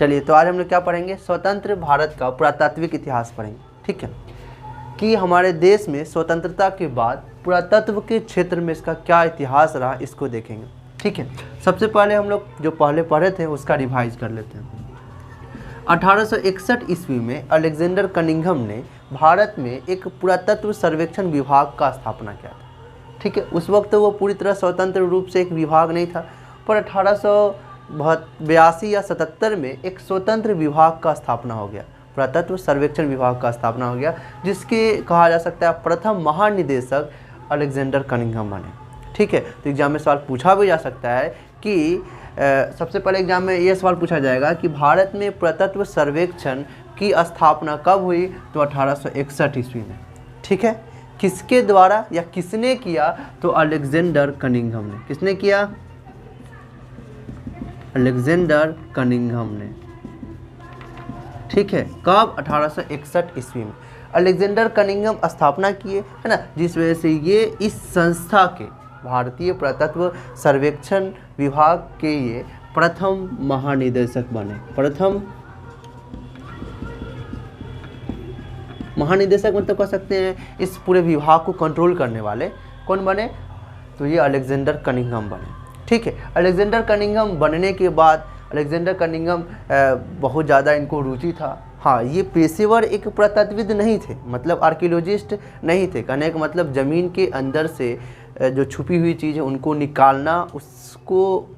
चलिए, तो आज हम लोग क्या पढ़ेंगे, स्वतंत्र भारत का पुरातात्विक इतिहास पढ़ेंगे। ठीक है, कि हमारे देश में स्वतंत्रता के बाद पुरातत्व के क्षेत्र में इसका क्या इतिहास रहा, इसको देखेंगे। ठीक है, सबसे पहले हम लोग जो पहले पढ़े थे उसका रिवाइज कर लेते हैं। 1861 ईस्वी में अलेक्जेंडर कनिंघम ने भारत में एक पुरातत्व सर्वेक्षण विभाग का स्थापना किया था। ठीक है, उस वक्त वो पूरी तरह स्वतंत्र रूप से एक विभाग नहीं था, पर 1882 या 77 में एक स्वतंत्र विभाग का स्थापना हो गया, पुरातत्व सर्वेक्षण विभाग का स्थापना हो गया, जिसके कहा जा सकता है प्रथम महानिदेशक अलेक्जेंडर कनिंघम बने। ठीक है, तो एग्जाम में सवाल पूछा भी जा सकता है कि सबसे पहले एग्जाम में ये सवाल पूछा जाएगा कि भारत में पुरातत्व सर्वेक्षण की स्थापना कब हुई, तो 1861 ईस्वी में। ठीक है, किसके द्वारा या किसने किया, तो अलेक्जेंडर कनिंघम ने। किसने किया, अलेक्जेंडर कनिंघम ने। ठीक है, कब, 1861 ईस्वी में अलेक्जेंडर कनिंघम स्थापना किए, है ना, जिस वजह से ये इस संस्था के, भारतीय पुरातत्व सर्वेक्षण विभाग के ये प्रथम महानिदेशक बने। प्रथम महानिदेशक मतलब कह सकते हैं इस पूरे विभाग को कंट्रोल करने वाले कौन बने, तो ये अलेक्जेंडर कनिंघम बने। ठीक है, अलेक्जेंडर कनिंघम बनने के बाद अलेक्जेंडर कनिंघम बहुत ज़्यादा इनको रुचि था। हाँ, ये पेशेवर एक पुरातत्वविद नहीं थे, मतलब आर्कियोलॉजिस्ट नहीं थे। कहने का मतलब ज़मीन के अंदर से जो छुपी हुई चीज़ है उनको निकालना, उसको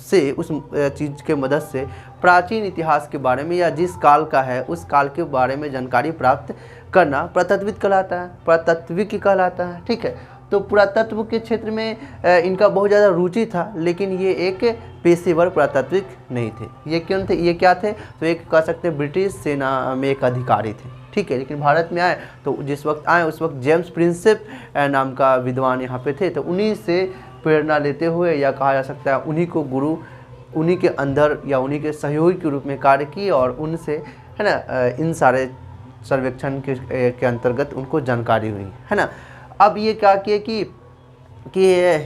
से उस चीज़ के मदद से प्राचीन इतिहास के बारे में या जिस काल का है उस काल के बारे में जानकारी प्राप्त करना पुरातत्वविद कहलाता है, पुरातत्विक कहलाता है। ठीक है, तो पुरातत्व के क्षेत्र में इनका बहुत ज़्यादा रुचि था, लेकिन ये एक पेशेवर पुरातत्विक नहीं थे। ये क्यों थे, ये क्या थे, तो एक कह सकते हैं ब्रिटिश सेना में एक अधिकारी थे। ठीक है, लेकिन भारत में आए तो जिस वक्त आए उस वक्त जेम्स प्रिंसेप नाम का विद्वान यहाँ पे थे, तो उन्हीं से प्रेरणा लेते हुए या कहा जा सकता है उन्हीं को गुरु, उन्हीं के अंदर या उन्हीं के सहयोगी के रूप में कार्य किए और उनसे, है ना, इन सारे सर्वेक्षण के अंतर्गत उनको जानकारी हुई, है ना। अब ये क्या किए कि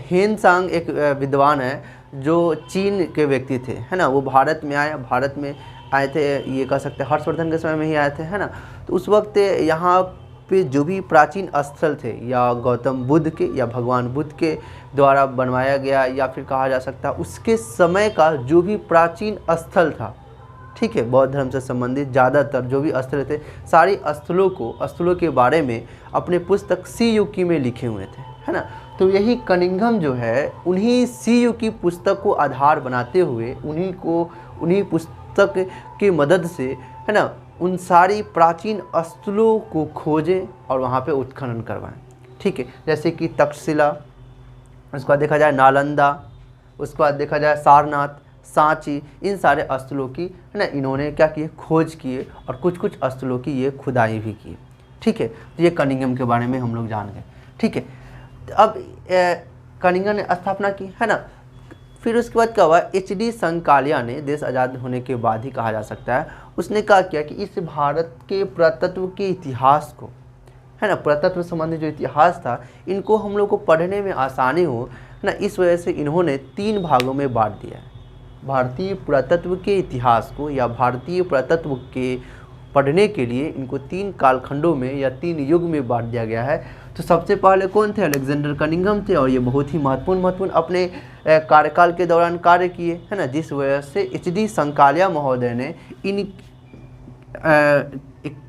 हेनसांग एक विद्वान है जो चीन के व्यक्ति थे, है ना, वो भारत में आए थे, ये कह सकते हैं हर्षवर्धन के समय में ही आए थे, है ना। तो उस वक्त यहाँ पे जो भी प्राचीन स्थल थे या गौतम बुद्ध के या भगवान बुद्ध के द्वारा बनवाया गया या फिर कहा जा सकता है उसके समय का जो भी प्राचीन स्थल था, ठीक है, बौद्ध धर्म से संबंधित ज़्यादातर जो भी स्थल थे, सारी स्थलों के बारे में अपने पुस्तक सीयूकी में लिखे हुए थे, है ना। तो यही कनिंघम जो है उन्हीं सीयूकी पुस्तक को आधार बनाते हुए उन्हीं पुस्तक की मदद से, है ना, उन सारी प्राचीन स्थलों को खोजें और वहाँ पे उत्खनन करवाएं। ठीक है, जैसे कि तक्षशिला, उसके बाद देखा जाए नालंदा, उसके बाद देखा जाए सारनाथ, सांची, इन सारे स्थलों की, है ना, इन्होंने क्या किए, खोज किए और कुछ स्थलों की ये खुदाई भी की। ठीक है, तो ये कनिंघम के बारे में हम लोग जान गए। ठीक है, तो अब कनिंघम ने स्थापना की, है ना। फिर उसके बाद क्या हुआ, HD संकालिया ने देश आज़ाद होने के बाद ही कहा जा सकता है, उसने क्या किया कि इस भारत के पुरातत्व के इतिहास को, है ना, पुरातत्व संबंधी जो इतिहास था इनको हम लोग को पढ़ने में आसानी हो, है ना, इस वजह से इन्होंने 3 भागों में बांट दिया है। भारतीय पुरातत्व के इतिहास को या भारतीय पुरातत्व के पढ़ने के लिए इनको 3 कालखंडों में या 3 युग में बांट दिया गया है। तो सबसे पहले कौन थे, अलेक्जेंडर कनिंघम थे, और ये बहुत ही महत्वपूर्ण अपने कार्यकाल के दौरान कार्य किए, है ना, जिस वजह से HD संकालिया महोदय ने इन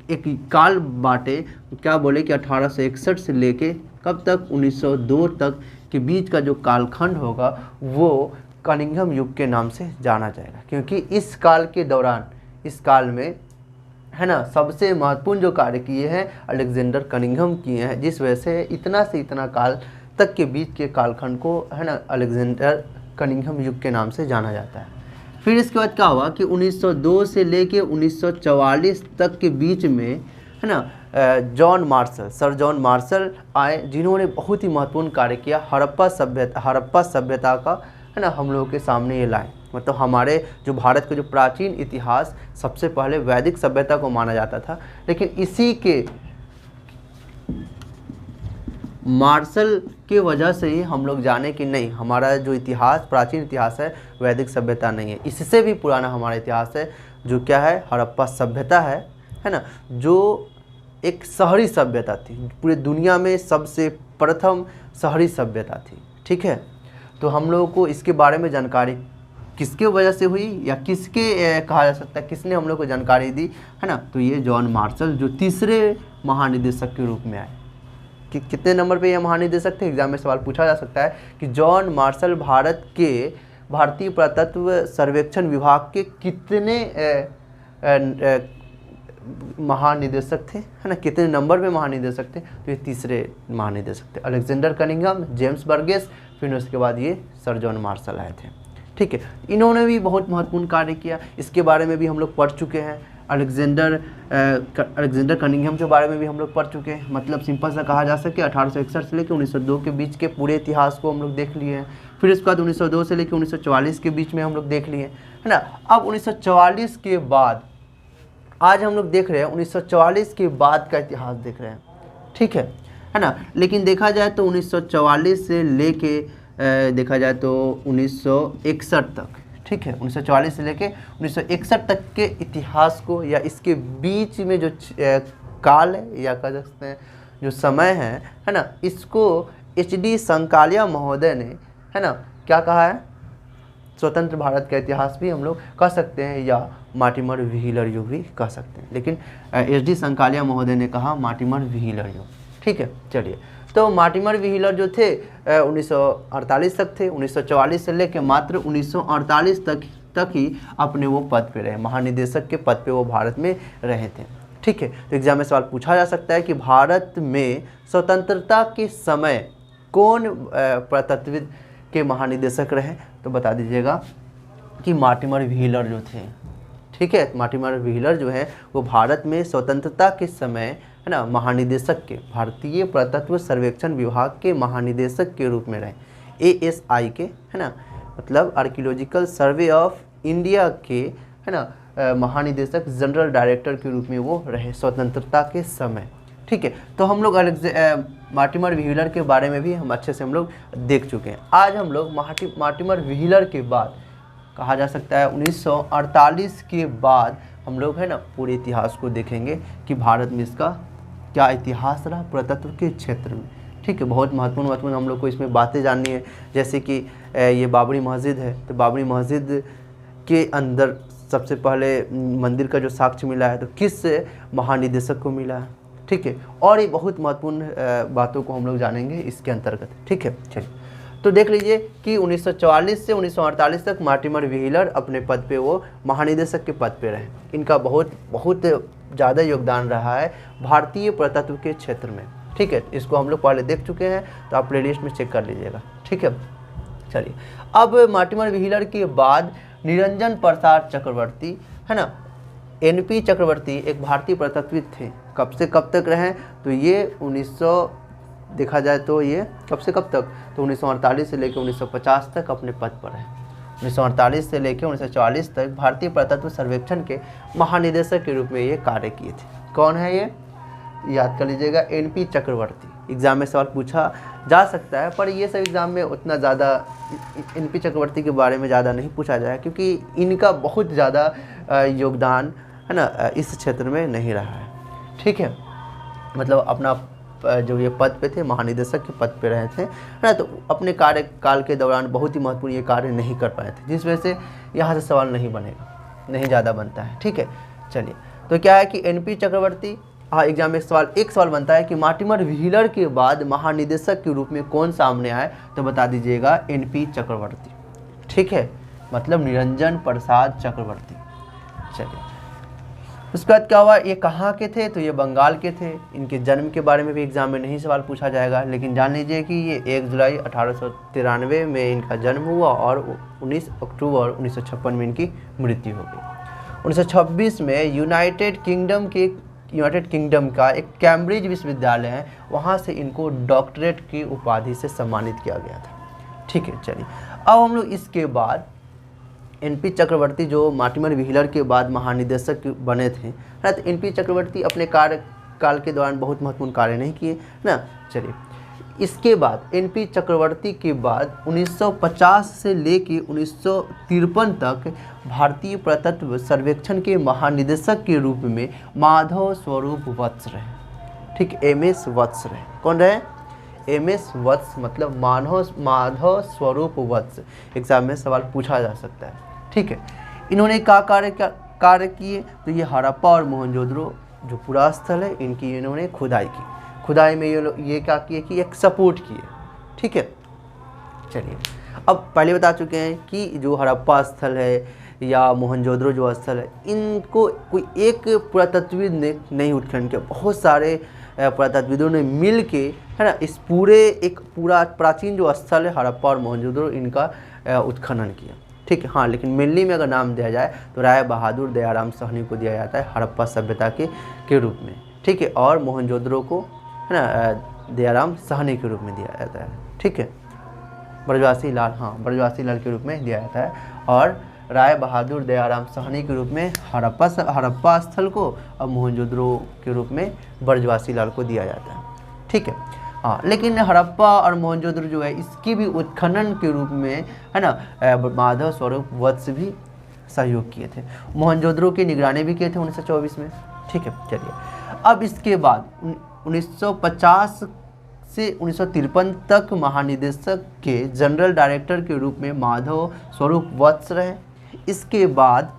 एक काल बांटे, क्या बोले कि 1861 से लेके कब तक, 1902 तक के बीच का जो कालखंड होगा वो कनिंघम युग के नाम से जाना जाएगा, क्योंकि इस काल के दौरान, इस काल में, है ना, सबसे महत्वपूर्ण जो कार्य किए हैं अलेक्जेंडर कनिंघम किए हैं, जिस वजह से इतना से इतना काल तक के बीच के कालखंड को, है ना, अलेक्जेंडर कनिंघम युग के नाम से जाना जाता है। फिर इसके बाद क्या हुआ कि 1902 से लेके 1944 तक के बीच में, है ना, सर जॉन मार्शल आए, जिन्होंने बहुत ही महत्वपूर्ण कार्य किया, हड़प्पा सभ्यता का, है ना, हम लोगों के सामने ये लाए। मतलब हमारे जो भारत का जो प्राचीन इतिहास सबसे पहले वैदिक सभ्यता को माना जाता था, लेकिन मार्शल के वजह से ही हम लोग जाने कि नहीं, हमारा जो इतिहास, प्राचीन इतिहास है, वैदिक सभ्यता नहीं है, इससे भी पुराना हमारा इतिहास है, जो क्या है, हड़प्पा सभ्यता है ना, जो एक शहरी सभ्यता थी, पूरे दुनिया में सबसे प्रथम शहरी सभ्यता थी। ठीक है, तो हम लोगों को इसके बारे में जानकारी किसके वजह से हुई, या किसके कहा जा सकता है, किसने हम लोग को जानकारी दी, है ना, तो ये जॉन मार्शल, जो तीसरे महानिदेशक के रूप में आए। कि कितने नंबर पे ये महानिदेशक थे, एग्जाम में सवाल पूछा जा सकता है कि जॉन मार्शल भारत के भारतीय पुरातत्व सर्वेक्षण विभाग के कितने महानिदेशक थे, है ना, कितने नंबर पे महानिदेशक थे, तो ये तीसरे महानिदेशक थे। अलेक्जेंडर कनिंघम, जेम्स बर्गेस, फिर उसके बाद ये सर जॉन मार्शल आए थे। ठीक है, इन्होंने भी बहुत महत्वपूर्ण कार्य किया, इसके बारे में भी हम लोग पढ़ चुके हैं। अलेक्जेंडर कनिंघम के बारे में भी हम लोग पढ़ चुके हैं। मतलब सिंपल सा कहा जा सके 1861 से लेकर 1902 के बीच के पूरे इतिहास को हम लोग देख लिए हैं। फिर इसके बाद 1902 से लेकर 1944 के बीच में हम लोग देख लिए, है ना। अब 1944 के बाद आज हम लोग देख रहे हैं 1944 के बाद का इतिहास देख रहे हैं। ठीक है ना। लेकिन देखा जाए तो 1944 से लेके देखा जाए तो 1961 तक, ठीक है, 1944 से लेके 1961 तक के इतिहास को, या इसके बीच में जो काल है, या कह सकते हैं जो समय है ना, इसको HD संकालिया महोदय ने, है ना, क्या कहा है, स्वतंत्र भारत का इतिहास भी हम लोग कह सकते हैं, या मार्टिमर व्हीलर युग भी कह सकते हैं। लेकिन HD संकालिया महोदय ने कहा मार्टिमर व्हीलर युग। ठीक है, चलिए, तो मार्टिमर व्हीलर जो थे 1948 तक थे, 1944 से लेकर मात्र 1948 तक ही अपने वो पद पे रहे, महानिदेशक के पद पे वो भारत में रहे थे। ठीक है, तो एग्जाम में सवाल पूछा जा सकता है कि भारत में स्वतंत्रता के समय कौन पुरातत्वविद के महानिदेशक रहे, तो बता दीजिएगा कि मार्टिमर व्हीलर जो थे। ठीक है, मार्टिमर व्हीलर जो है वो भारत में स्वतंत्रता के समय, है ना, महानिदेशक के, भारतीय पुरातत्व सर्वेक्षण विभाग के महानिदेशक के रूप में रहे, ASI के, है ना, मतलब आर्कियोलॉजिकल सर्वे ऑफ इंडिया के, है ना, महानिदेशक जनरल डायरेक्टर के रूप में वो रहे स्वतंत्रता के समय। ठीक है, तो हम लोग मार्टिमर व्हीलर के बारे में भी हम अच्छे से हम लोग देख चुके हैं। आज हम लोग मार्टिमर व्हीलर के बाद, कहा जा सकता है 1948 के बाद हम लोग, है ना, पूरे इतिहास को देखेंगे कि भारत में इसका क्या इतिहास रहा पुरातत्व के क्षेत्र में। ठीक है, बहुत महत्वपूर्ण हम लोग को इसमें बातें जाननी है। जैसे कि ये बाबरी मस्जिद है, तो बाबरी मस्जिद के अंदर सबसे पहले मंदिर का जो साक्ष्य मिला है, तो किस महानिदेशक को मिला है। ठीक है, और ये बहुत महत्वपूर्ण बातों को हम लोग जानेंगे इसके अंतर्गत। ठीक है, चलिए, तो देख लीजिए कि 1944 से 1948 तक मार्टिमर व्हीलर अपने पद पे, वो महानिदेशक के पद पे रहे। इनका बहुत ज़्यादा योगदान रहा है भारतीय पुरातत्व के क्षेत्र में। ठीक है, इसको हम लोग पहले देख चुके हैं, तो आप प्लेलिस्ट में चेक कर लीजिएगा। ठीक है, चलिए, अब मार्टिमर व्हीलर के बाद निरंजन प्रसाद चक्रवर्ती, है ना, NP चक्रवर्ती एक भारतीय पुरातत्वविद थे। कब से कब तक रहे, तो ये 1900 देखा जाए तो ये कब से कब तक, तो 1948 से लेकर 1950 तक अपने पद पर रहे। 1948 से लेकर 1944 तक भारतीय पुरातत्व सर्वेक्षण के महानिदेशक के रूप में ये कार्य किए थे। कौन है ये, याद कर लीजिएगा, NP चक्रवर्ती। एग्जाम में सवाल पूछा जा सकता है, पर ये सब एग्जाम में उतना ज़्यादा NP चक्रवर्ती के बारे में ज़्यादा नहीं पूछा जाए, क्योंकि इनका बहुत ज़्यादा योगदान, है ना, इस क्षेत्र में नहीं रहा है। ठीक है, मतलब अपना जो ये पद पे थे, महानिदेशक के पद पे रहे थे, है ना, तो अपने कार्यकाल के दौरान बहुत ही महत्वपूर्ण ये कार्य नहीं कर पाए थे, जिस वजह से यहाँ से सवाल नहीं बनेगा, नहीं ज़्यादा बनता है। ठीक है, चलिए, तो क्या है कि NP चक्रवर्ती, हाँ, एग्जाम में एक सवाल बनता है कि मार्टिमर व्हीलर के बाद महानिदेशक के रूप में कौन सामने आए, तो बता दीजिएगा NP चक्रवर्ती। ठीक है, मतलब निरंजन प्रसाद चक्रवर्ती। चलिए, उसके बाद क्या हुआ, ये कहाँ के थे, तो ये बंगाल के थे। इनके जन्म के बारे में भी एग्जाम में नहीं सवाल पूछा जाएगा, लेकिन जान लीजिए कि ये 1 जुलाई 1893 में इनका जन्म हुआ और 19 अक्टूबर 1956 में इनकी मृत्यु हो गई। 1926 में यूनाइटेड किंगडम का एक कैम्ब्रिज विश्वविद्यालय है, वहाँ से इनको डॉक्टरेट की उपाधि से सम्मानित किया गया था। ठीक है, चलिए, अब हम लोग इसके बाद NP चक्रवर्ती जो मार्टिमर व्हीलर के बाद महानिदेशक बने थे, है ना, तो NP चक्रवर्ती अपने कार्यकाल के दौरान बहुत महत्वपूर्ण कार्य नहीं किए ना। चलिए, इसके बाद एनपी चक्रवर्ती के बाद 1950 से लेके 1953 तक भारतीय पुरातत्व सर्वेक्षण के महानिदेशक के रूप में माधव स्वरूप वत्स रहे। ठीक, MS वत्स रहे। कौन रहे? MS वत्स, मतलब माधव स्वरूप वत्स। एग्जाम में सवाल पूछा जा सकता है। ठीक है, इन्होंने क्या कार्य किए? तो ये हड़प्पा और मोहनजोदड़ो जो पुरा स्थल है इनकी इन्होंने खुदाई की। खुदाई में ये क्या किए कि एक सपोर्ट किए। ठीक है, चलिए अब पहले बता चुके हैं कि जो हड़प्पा स्थल है या मोहनजोदड़ो जो स्थल है, इनको कोई एक पुरातत्वविद ने नहीं उत्खनन किया, बहुत सारे पुरातत्वविदों ने मिल के, है ना, इस पूरा प्राचीन जो स्थल है हड़प्पा और मोहनजोदड़ो, इनका उत्खनन किया। ठीक है, हाँ, लेकिन मेनली में अगर नाम दिया जाए तो राय बहादुर दयाराम साहनी को दिया जाता है हड़प्पा सभ्यता के रूप में। ठीक है, और मोहनजोदड़ो को, है ना, दयाराम साहनी के रूप में दिया जाता है। ठीक है, ब्रजवासी लाल के रूप में दिया जाता है, और राय बहादुर दयाराम साहनी के रूप में हड़प्पा स्थल को, और मोहनजोदड़ो के रूप में ब्रजवासी लाल को दिया जाता है। ठीक है, हाँ, लेकिन हड़प्पा और मोहनजोदड़ो जो है इसकी भी उत्खनन के रूप में, है ना, माधव स्वरूप वत्स भी सहयोग किए थे। मोहनजोदड़ो की निगरानी भी किए थे 1924 में। ठीक है, चलिए अब इसके बाद 1950 से 1953 तक महानिदेशक के जनरल डायरेक्टर के रूप में माधव स्वरूप वत्स रहे। इसके बाद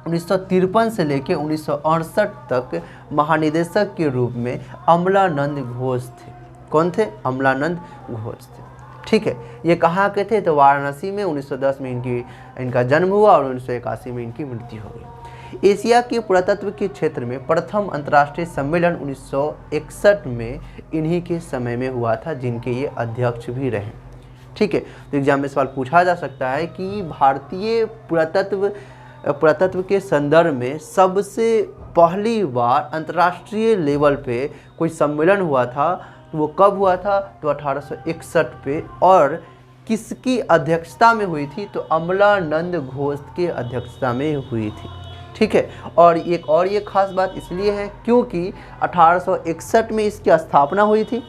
1953 से लेकर 1968 तक महानिदेशक के रूप में अमलानंद घोष थे। कौन थे? अमलानंद घोष थे। ठीक है, ये कहाँ के थे? तो वाराणसी में 1910 में इनका जन्म हुआ और 1981 में इनकी मृत्यु हो गई। एशिया के पुरातत्व के क्षेत्र में प्रथम अंतर्राष्ट्रीय सम्मेलन 1961 में इन्हीं के समय में हुआ था, जिनके ये अध्यक्ष भी रहे। ठीक है, तो एग्जाम में सवाल पूछा जा सकता है कि भारतीय पुरातत्व के संदर्भ में सबसे पहली बार अंतर्राष्ट्रीय लेवल पे कोई सम्मेलन हुआ था, तो वो कब हुआ था? तो 1861 पे, और किसकी अध्यक्षता में हुई थी? तो अमलानंद घोष के अध्यक्षता में हुई थी। ठीक है, और ये खास बात इसलिए है क्योंकि 1861 में इसकी स्थापना हुई थी,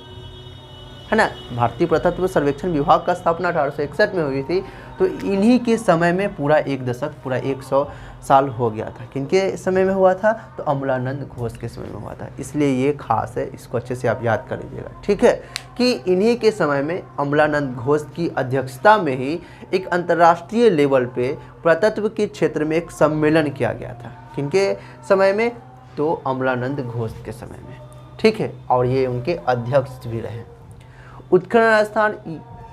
है ना, भारतीय पुरातत्व सर्वेक्षण विभाग का स्थापना 1861 में हुई थी। तो इन्हीं के समय में पूरा एक दशक, पूरा 100 साल हो गया था। किनके समय में हुआ था? तो अमलानंद घोष के समय में हुआ था। इसलिए ये खास है, इसको अच्छे से आप याद कर लीजिएगा। ठीक है, कि इन्हीं के समय में अमलानंद घोष की अध्यक्षता में ही एक अंतर्राष्ट्रीय लेवल पे पुरातत्व के क्षेत्र में एक सम्मेलन किया गया था। किनके समय में? तो अमलानंद घोष के समय में। ठीक है, और ये उनके अध्यक्ष भी रहे। उत्खनन स्थान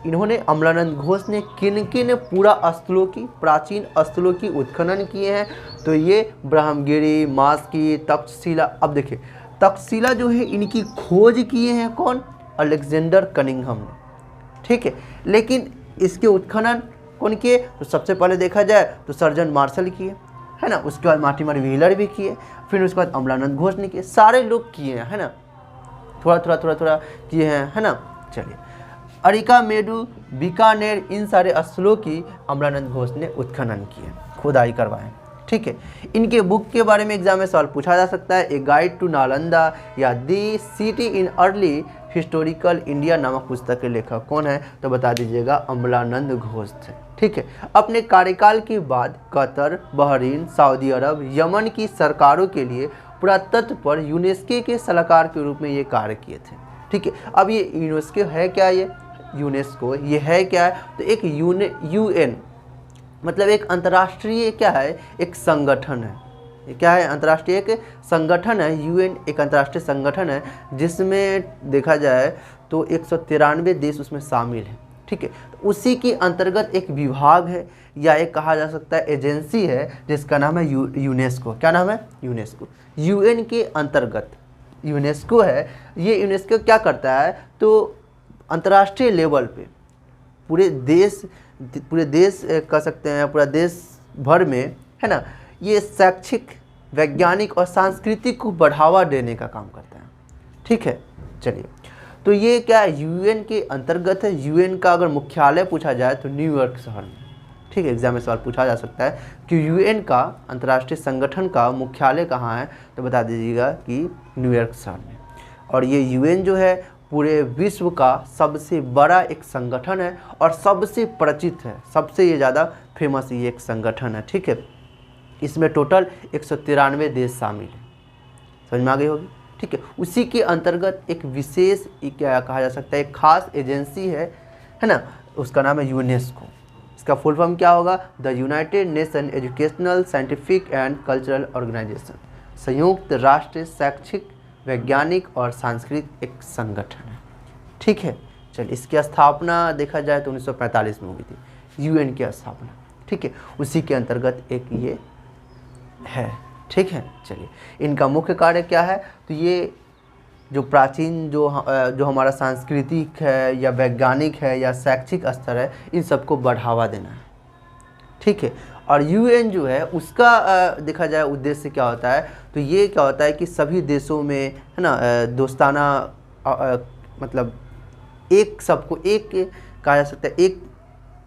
इन्होंने, अमलानंद घोष ने किन किन प्राचीन स्थलों की उत्खनन किए हैं? तो ये ब्रह्मगिरी, मास्की, तक्षशिला। अब देखिए, तक्षशिला जो है इनकी खोज किए हैं कौन? अलेक्जेंडर कनिंघम ने। ठीक है, लेकिन इसके उत्खनन कौन किए? तो सबसे पहले देखा जाए तो सर्जन मार्शल किए, है ना, उसके बाद मार्टिमर व्हीलर भी किए, फिर उसके बाद अमलानंद घोष ने किए, सारे लोग किए हैं, है ना, थोड़ा किए हैं, है ना। चलिए, अरिका मेडू, बीकानेर, इन सारे स्थलों की अमलानंद घोष ने उत्खनन किए, खुदाई करवाए। ठीक है, इनके बुक के बारे में एग्जाम में सवाल पूछा जा सकता है। ए गाइड टू नालंदा या the city in early historical India नामक पुस्तक के लेखक कौन है? तो बता दीजिएगा, अमलानंद घोष थे। ठीक है, अपने कार्यकाल के बाद कतर, बहरीन, सऊदी अरब, यमन की सरकारों के लिए पुरातत्व पर यूनेस्को के सलाहकार के रूप में ये कार्य किए थे। ठीक है, अब ये यूनेस्को है क्या? ये यूनेस्को ये है क्या है? तो एक UN, मतलब एक अंतर्राष्ट्रीय क्या है? एक संगठन है। ये क्या है? अंतर्राष्ट्रीय एक संगठन है। UN एक अंतर्राष्ट्रीय संगठन है जिसमें देखा जाए तो 193 देश उसमें शामिल हैं। ठीक है, तो उसी के अंतर्गत एक विभाग है या एक कहा जा सकता है एजेंसी है जिसका नाम है यूनेस्को। क्या नाम है? यूनेस्को। UN के अंतर्गत यूनेस्को है। ये यूनेस्को क्या करता है? तो अंतर्राष्ट्रीय लेवल पे पूरे देश कह सकते हैं, पूरा देश भर में, है ना, ये शैक्षिक, वैज्ञानिक और सांस्कृतिक को बढ़ावा देने का काम करता है। ठीक है, चलिए, तो ये क्या UN के अंतर्गत है। UN का अगर मुख्यालय पूछा जाए तो न्यूयॉर्क शहर में। ठीक है, एग्जाम में सवाल पूछा जा सकता है कि UN का, अंतर्राष्ट्रीय संगठन का मुख्यालय कहाँ है? तो बता दीजिएगा कि न्यूयॉर्क शहर में। और ये UN जो है पूरे विश्व का सबसे बड़ा एक संगठन है और सबसे परिचित है, सबसे ये ज़्यादा फेमस ये एक संगठन है। ठीक है, इसमें टोटल 193 देश शामिल है। समझ में आ गई होगी। ठीक है, उसी के अंतर्गत एक विशेष क्या कहा जा सकता है, एक खास एजेंसी है ना, उसका नाम है यूनेस्को। इसका फुल फॉर्म क्या होगा? The United Nation educational scientific and cultural organisation. संयुक्त राष्ट्र शैक्षिक, वैज्ञानिक और सांस्कृतिक एक संगठन है। ठीक है, चलिए इसकी स्थापना देखा जाए तो 1945 में हुई थी, यूएन की स्थापना। ठीक है, उसी के अंतर्गत एक ये है। ठीक है, चलिए इनका मुख्य कार्य क्या है? तो ये जो प्राचीन जो हमारा सांस्कृतिक है या वैज्ञानिक है या शैक्षिक स्तर है, इन सबको बढ़ावा देना है। ठीक है, और यूएन जो है उसका देखा जाए उद्देश्य क्या होता है, तो ये क्या होता है कि सभी देशों में है ना दोस्ताना मतलब एक सबको एक कहा जा सकता है, एक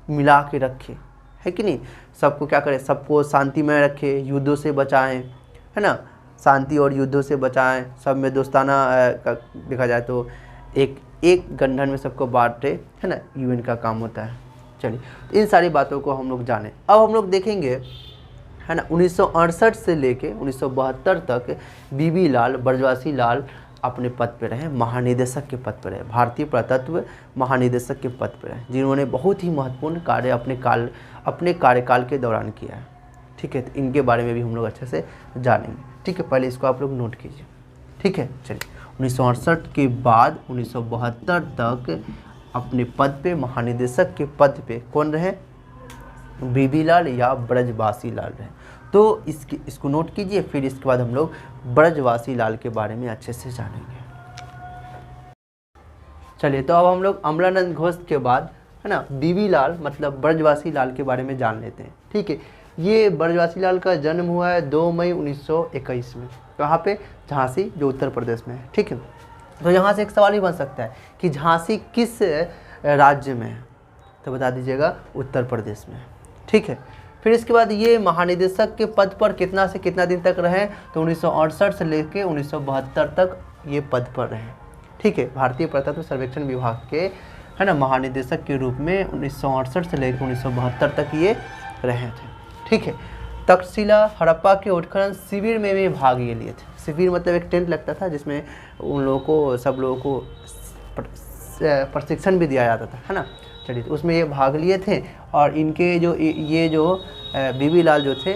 मिला के रखे, है कि नहीं, सबको क्या करे, सबको शांतिमय रखे, युद्धों से बचाएं, है ना, शांति और युद्धों से बचाएं, सब में दोस्ताना देखा जाए तो एक गंढन में सबको बांटे, है ना, यूएन का काम होता है। चलिए तो इन सारी बातों को हम लोग जाने। अब हम लोग देखेंगे, है ना, 1968 से लेके 1972 तक बीबी लाल ब्रजवासी लाल अपने पद पे रहे, महानिदेशक के पद पे रहे, भारतीय पुरातत्व महानिदेशक के पद पे रहे, जिन्होंने बहुत ही महत्वपूर्ण कार्य अपने कार्यकाल के दौरान किया है। ठीक है, तो इनके बारे में भी हम लोग अच्छे से जानेंगे। ठीक है, पहले इसको आप लोग नोट कीजिए। ठीक है, चलिए 1968 के बाद 1972 तक अपने पद पे, महानिदेशक के पद पे कौन रहे? बीबी लाल या ब्रजवासी लाल रहे। तो इसको नोट कीजिए, फिर इसके बाद हम लोग ब्रजवासी लाल के बारे में अच्छे से जानेंगे। चलिए तो अब हम लोग अमलानंद घोष के बाद, है ना, बीबी लाल मतलब ब्रजवासी लाल के बारे में जान लेते हैं। ठीक है, ये ब्रजवासी लाल का जन्म हुआ है 2 मई 1921 में। कहाँ पे? झांसी, जो उत्तर प्रदेश में है। ठीक है, तो यहाँ से एक सवाल ही बन सकता है कि झांसी किस राज्य में है? तो बता दीजिएगा उत्तर प्रदेश में। ठीक है, फिर इसके बाद ये महानिदेशक के पद पर कितना से कितना दिन तक रहे? तो 1968 से लेकर 1972 तक ये पद पर रहे। ठीक है, भारतीय पुरातत्व सर्वेक्षण विभाग के, है ना, महानिदेशक के रूप में 1968 से लेकर 1972 तक ये रहे थे। ठीक है, तक्षशिला हड़प्पा के उत्खनन शिविर में भी भाग ये लिए थे। शिविर मतलब एक टेंट लगता था जिसमें उन लोगों को, सब लोगों को प्रशिक्षण भी दिया जाता था, है ना। चलिए तो उसमें ये भाग लिए थे। और इनके जो ये जो बीबी लाल जो थे,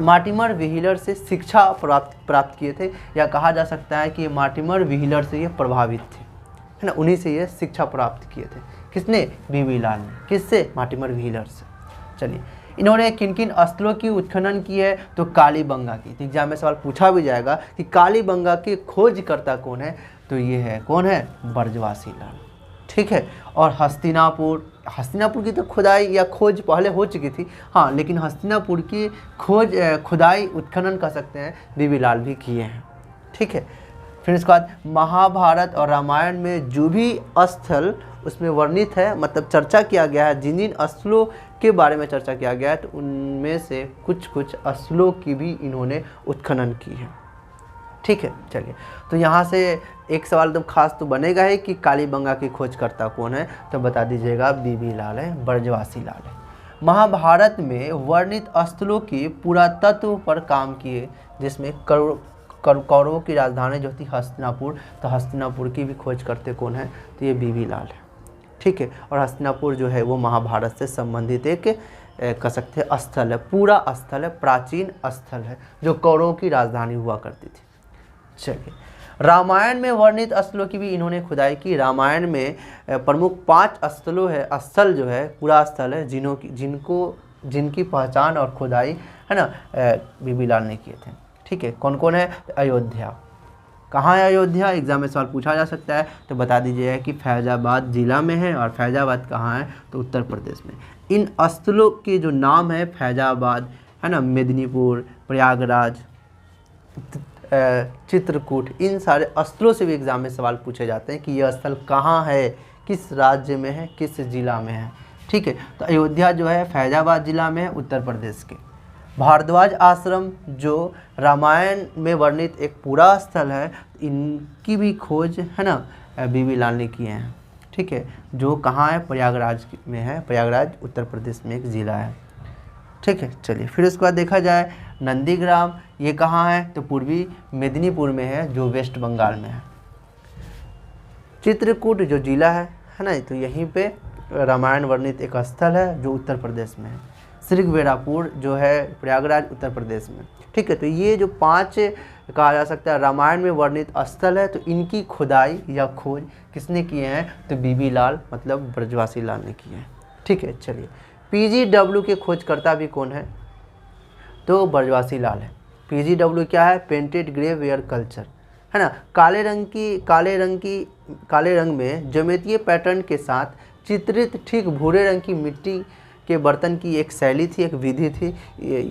मार्टिमर व्हीलर से शिक्षा प्राप्त किए थे, या कहा जा सकता है कि मार्टिमर व्हीलर से ये प्रभावित थे, है ना, उन्हीं से ये शिक्षा प्राप्त किए थे। किसने? बीबी लाल ने। किससे? मार्टिमर व्हीलर से। चलिए, इन्होंने किन किन स्थलों की उत्खनन की है? तो कालीबंगा की। तो एग्जाम में सवाल पूछा भी जाएगा कि कालीबंगा के खोजकर्ता कौन है? तो ये है, कौन है? ब्रजवासी लाल। ठीक है, और हस्तिनापुर की तो खुदाई या खोज पहले हो चुकी थी, हाँ, लेकिन हस्तिनापुर की खुदाई उत्खनन कर सकते हैं बीबी लाल भी किए हैं। ठीक है, फिर इसके बाद महाभारत और रामायण में जो भी स्थल उसमें वर्णित है, मतलब चर्चा किया गया है, जिन जिन स्थलों के बारे में चर्चा किया गया है, तो उनमें से कुछ स्थलों की भी इन्होंने उत्खनन की है। ठीक है, चलिए तो यहाँ से एक सवाल एकदम खास तो बनेगा ही कि कालीबंगा की खोजकर्ता कौन है? तो बता दीजिएगा बीबी लाल है, ब्रजवासी लाल है। महाभारत में वर्णित स्थलों की पुरातत्व पर काम किए, जिसमें कौरवों की राजधानी जो थी हस्तिनापुर, तो हस्तिनापुर की भी खोज करते कौन है? तो ये बीबी लाल है। ठीक है, और हस्तिनापुर जो है वो महाभारत से संबंधित एक कह सकते हैं स्थल है, पूरा स्थल है, प्राचीन स्थल है, जो कौरवों की राजधानी हुआ करती थी। चलिए, रामायण में वर्णित स्थलों की भी इन्होंने खुदाई की। रामायण में प्रमुख 5 स्थल जो है, पूरा स्थल है, जिनकी पहचान और खुदाई, है ना, बीबी लाल ने किए थे। ठीक है, कौन कौन है? अयोध्या। कहाँ है अयोध्या? एग्जाम में सवाल पूछा जा सकता है, तो बता दीजिएगा कि फैजाबाद जिला में है। और फैजाबाद कहाँ है? तो उत्तर प्रदेश में। इन स्थलों के जो नाम है, फैजाबाद, है ना, मेदिनीपुर, प्रयागराज, चित्रकूट, इन सारे स्थलों से भी एग्जाम में सवाल पूछे जाते हैं कि यह स्थल कहाँ है, किस राज्य में है, किस जिला में है। ठीक है, तो अयोध्या जो है फैजाबाद जिला में है, उत्तर प्रदेश के। भारद्वाज आश्रम जो रामायण में वर्णित एक पूरा स्थल है, इनकी भी खोज, है ना, बीबी लाल ने किए हैं। ठीक है, जो कहाँ है, प्रयागराज में है। प्रयागराज उत्तर प्रदेश में एक ज़िला है। ठीक है, चलिए फिर उसके बाद देखा जाए नंदीग्राम, ये कहाँ है, तो पूर्वी मेदिनीपुर में है, जो वेस्ट बंगाल में है। चित्रकूट जो जिला है ना, तो यहीं पे रामायण वर्णित एक स्थल है जो उत्तर प्रदेश में है। श्रीगवेरापुर जो है प्रयागराज उत्तर प्रदेश में। ठीक है, तो ये जो 5 कहा जा सकता है रामायण में वर्णित स्थल है, तो इनकी खुदाई या खोज किसने किए हैं, तो बीबी लाल मतलब ब्रजवासी लाल ने किए हैं। ठीक है, चलिए PGW के खोजकर्ता भी कौन है, तो ब्रजवासी लाल है। PGW क्या है, पेंटेड ग्रे वेयर कल्चर, है ना। काले रंग में ज्योमेट्रीय पैटर्न के साथ चित्रित ठीक भूरे रंग की मिट्टी के बर्तन की एक शैली थी, एक विधि थी।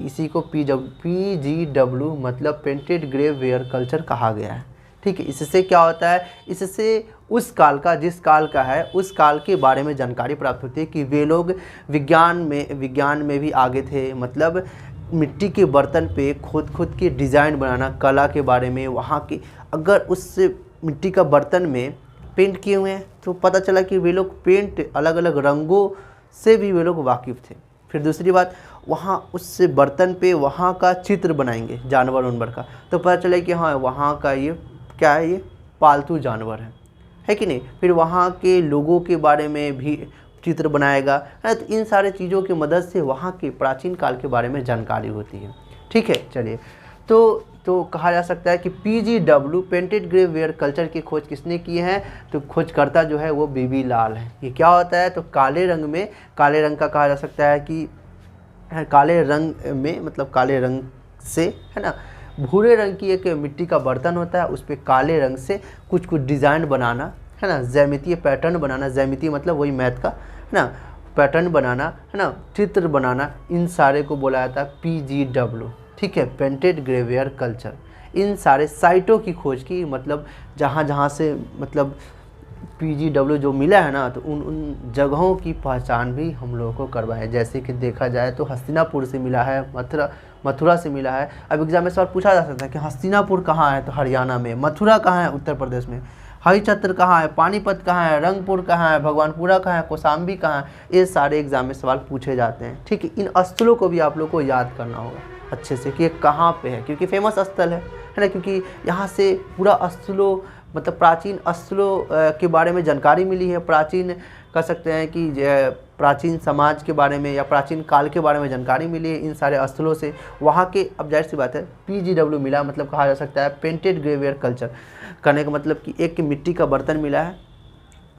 इसी को PGW मतलब पेंटेड ग्रे वेयर कल्चर कहा गया है। ठीक है, इससे क्या होता है, इससे उस काल का, जिस काल का है उस काल के बारे में जानकारी प्राप्त होती है कि वे लोग विज्ञान में भी आगे थे। मतलब मिट्टी के बर्तन पे खुद के डिज़ाइन बनाना, कला के बारे में, वहाँ के अगर उस मिट्टी का बर्तन में पेंट किए हुए हैं तो पता चला कि वे लोग पेंट अलग अलग रंगों से भी वे लोग वाकिफ़ थे। फिर दूसरी बात, वहाँ उस बर्तन पे वहाँ का चित्र बनाएंगे जानवर उनवर का, तो पता चला कि हाँ वहाँ का ये क्या है, ये पालतू जानवर है कि नहीं। फिर वहाँ के लोगों के बारे में भी चित्र बनाएगा, है। तो इन सारे चीज़ों की मदद से वहाँ के प्राचीन काल के बारे में जानकारी होती है। ठीक है, चलिए तो कहा जा सकता है कि PGW painted grey ware culture की खोज किसने की है, तो खोजकर्ता जो है वो बीबी लाल है। ये क्या होता है, तो काले रंग का कहा जा सकता है कि काले रंग में मतलब काले रंग से, है ना, भूरे रंग की एक मिट्टी का बर्तन होता है, उस पर काले रंग से कुछ डिज़ाइन बनाना, है ना, ज्यामितीय पैटर्न बनाना, ज्यामितीय मतलब वही मैथ का, है ना, पैटर्न बनाना, है ना, चित्र बनाना, इन सारे को बोला जाता है PGW। ठीक है, पेंटेड ग्रे वेयर कल्चर। इन सारे साइटों की खोज की, मतलब जहाँ से मतलब PGW जो मिला है ना, तो उन जगहों की पहचान भी हम लोगों को करवाए। जैसे कि देखा जाए तो हस्तिनापुर से मिला है, मथुरा से मिला है। अब एग्जाम में सवाल पूछा जा सकता है कि हस्तिनापुर कहाँ है, तो हरियाणा में। मथुरा कहाँ है, उत्तर प्रदेश में। हरिचंद्र कहाँ है, पानीपत कहाँ है, रंगपुर कहाँ है, भगवानपुरा कहाँ है, कौशाम्बी कहाँ है। ये सारे एग्जाम में सवाल पूछे जाते हैं। ठीक है, इन स्थलों को भी आप लोग को याद करना होगा अच्छे से कि ये कहाँ पे है, क्योंकि फेमस स्थल है ना, क्योंकि यहाँ से पूरा स्थलों मतलब प्राचीन स्थलों के बारे में जानकारी मिली है। प्राचीन कह सकते हैं कि प्राचीन समाज के बारे में या प्राचीन काल के बारे में जानकारी मिली है इन सारे स्थलों से। वहाँ के, अब जाहिर सी बात है, PGW मिला, मतलब कहा जा सकता है पेंटेड ग्रे वेयर कल्चर करने का मतलब कि एक मिट्टी का बर्तन मिला है,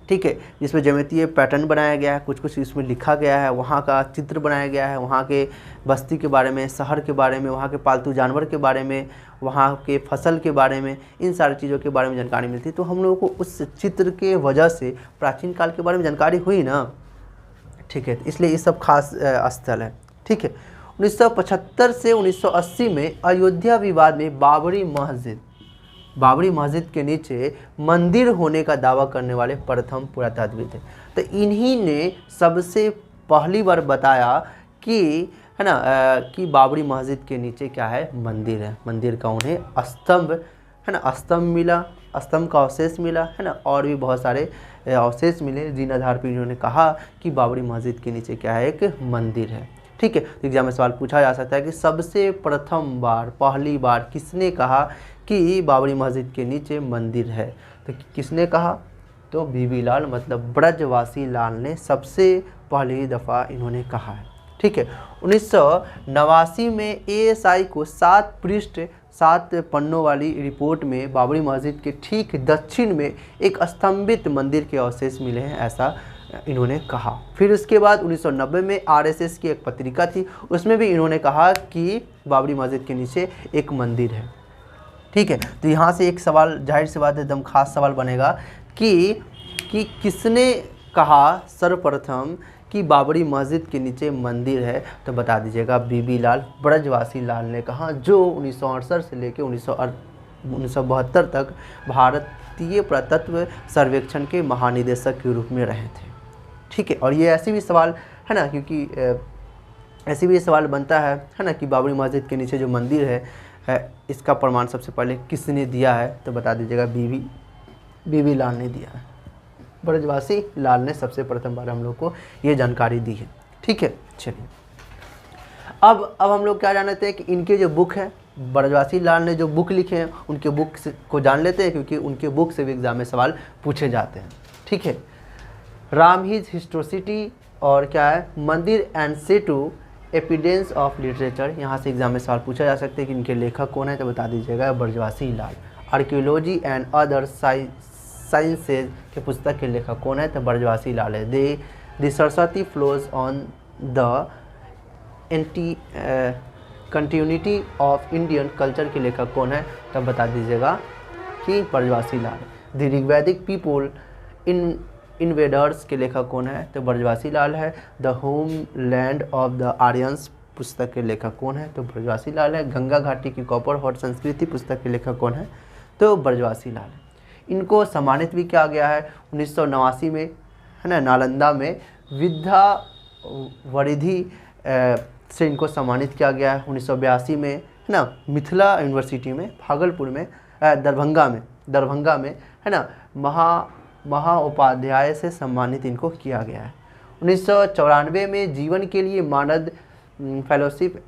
ठीक है, जिसमें ज्यामितीय पैटर्न बनाया गया है, कुछ इसमें लिखा गया है, वहाँ का चित्र बनाया गया है, वहाँ के बस्ती के बारे में, शहर के बारे में, वहाँ के पालतू जानवर के बारे में, वहाँ के फसल के बारे में, इन सारी चीज़ों के बारे में जानकारी मिलती है। तो हम लोगों को उस चित्र के वजह से प्राचीन काल के बारे में जानकारी हुई ना। ठीक है, इसलिए ये सब खास स्थल है। ठीक है, 1975 से 1980 में अयोध्या विवाद में बाबरी मस्जिद के नीचे मंदिर होने का दावा करने वाले प्रथम पुरातत्वविद थे। तो इन्हीं ने सबसे पहली बार बताया कि, है ना, कि बाबरी मस्जिद के नीचे क्या है, मंदिर है। मंदिर का उन्हें स्तंभ, है ना, स्तंभ मिला, स्तंभ का अवशेष मिला, है ना, और भी बहुत सारे अवशेष मिले, जिन आधार पर इन्होंने कहा कि बाबरी मस्जिद के नीचे क्या है, एक मंदिर है। ठीक है, तो एग्जाम में सवाल पूछा जा सकता है कि सबसे प्रथम बार, पहली बार किसने कहा कि बाबरी मस्जिद के नीचे मंदिर है, तो किसने कहा, तो बीबी लाल मतलब ब्रजवासी लाल ने सबसे पहली दफ़ा इन्होंने कहा है। ठीक है, 1989 में ASI को 7 पृष्ठ 7 पन्नों वाली रिपोर्ट में बाबरी मस्जिद के ठीक दक्षिण में एक स्तंभित मंदिर के अवशेष मिले हैं, ऐसा इन्होंने कहा। फिर उसके बाद 1990 में RSS की एक पत्रिका थी, उसमें भी इन्होंने कहा कि बाबरी मस्जिद के नीचे एक मंदिर है। ठीक है, तो यहाँ से एक सवाल, जाहिर सी बात है एकदम खास सवाल बनेगा कि किसने कहा सर्वप्रथम कि बाबरी मस्जिद के नीचे मंदिर है, तो बता दीजिएगा बीबी लाल ब्रजवासी लाल ने कहा, जो 1968 से लेकर 1972 तक भारतीय पुरातत्व सर्वेक्षण के महानिदेशक के रूप में रहे थे। ठीक है, और ये ऐसे भी सवाल है ना, क्योंकि ऐसे भी सवाल बनता है ना, कि बाबरी मस्जिद के नीचे जो मंदिर है इसका प्रमाण सबसे पहले किसने दिया है, तो बता दीजिएगा बीबी लाल ने दिया है। ब्रजवासी लाल ने सबसे प्रथम बार हम लोग को ये जानकारी दी है। ठीक है, चलिए अब हम लोग क्या जानते हैं कि इनके जो बुक है, ब्रजवासी लाल ने जो बुक लिखे हैं उनके बुक को जान लेते हैं, क्योंकि उनके बुक से भी एग्जाम में सवाल पूछे जाते हैं। ठीक है, राम हिज हिस्टोसिटी और क्या है, मंदिर एंड सेतु एपिडेंस ऑफ लिटरेचर, यहाँ से एग्जाम में सवाल पूछा जा सकते हैं कि इनके लेखक कौन है, तो बता दीजिएगा ब्रजवासी लाल। आर्कियोलॉजी एंड अदर साइंसेज के पुस्तक के लेखक कौन है, तो ब्रजवासी लाल है। The Saraswati flows on the continuity of Indian culture के लेखक कौन है, तब बता दीजिएगा कि ब्रजवासी लाल। द ऋग्वैदिक पीपुल इन्वेडर्स के लेखक कौन है, तो ब्रजवासी लाल है। The home land of the Aryans पुस्तक के लेखक कौन है, तो ब्रजवासी लाल है। गंगा घाटी की कॉपर हॉट संस्कृति पुस्तक के लेखक कौन है, तो ब्रजवासी लाल है। इनको सम्मानित भी किया गया है 1989 में, है ना, नालंदा में विद्या वरिधि से इनको सम्मानित किया गया है। 1982 में, है ना, मिथिला यूनिवर्सिटी में, भागलपुर में, दरभंगा में, है ना, महाउपाध्याय से सम्मानित इनको किया गया है। 1994 में जीवन के लिए मानद fellowship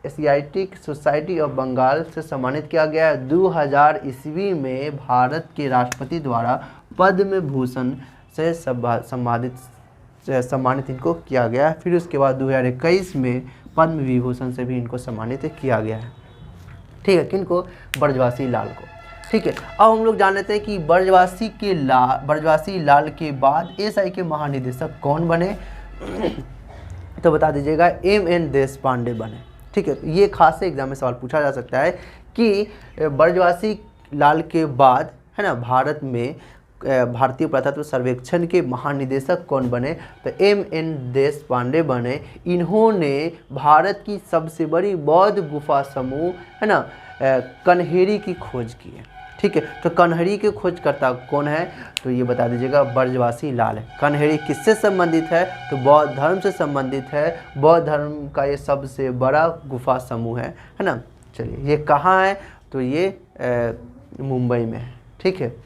Asiatic Society of Bengal से सम्मानित किया गया है। 2000 ईस्वी में भारत के राष्ट्रपति द्वारा पद्म भूषण से सम्मानित इनको किया गया है। फिर उसके बाद 2021 में पद्म विभूषण से भी इनको सम्मानित किया गया है। ठीक है, किनको, ब्रजवासी लाल को। ठीक है, अब हम लोग जान लेते हैं कि ब्रजवासी लाल के बाद एसआई के महानिदेशक कौन बने, तो बता दीजिएगा एम.एन. देशपांडे बने। ठीक है, ये खास से एग्जाम में सवाल पूछा जा सकता है कि ब्रजवासी लाल के बाद, है ना, भारत में भारतीय पुरातत्व सर्वेक्षण के महानिदेशक कौन बने, तो एम.एन. देशपांडे बने। इन्होंने भारत की सबसे बड़ी बौद्ध गुफा समूह, है ना, कन्हेरी की खोज की है। ठीक है, तो कन्हेरी के खोजकर्ता कौन है, तो ये बता दीजिएगा ब्रजवासी लाल है। कन्हेरी किससे संबंधित है, तो बौद्ध धर्म से संबंधित है। बौद्ध धर्म का ये सबसे बड़ा गुफा समूह है ना। चलिए, ये कहाँ है, तो ये मुंबई में है। ठीक है,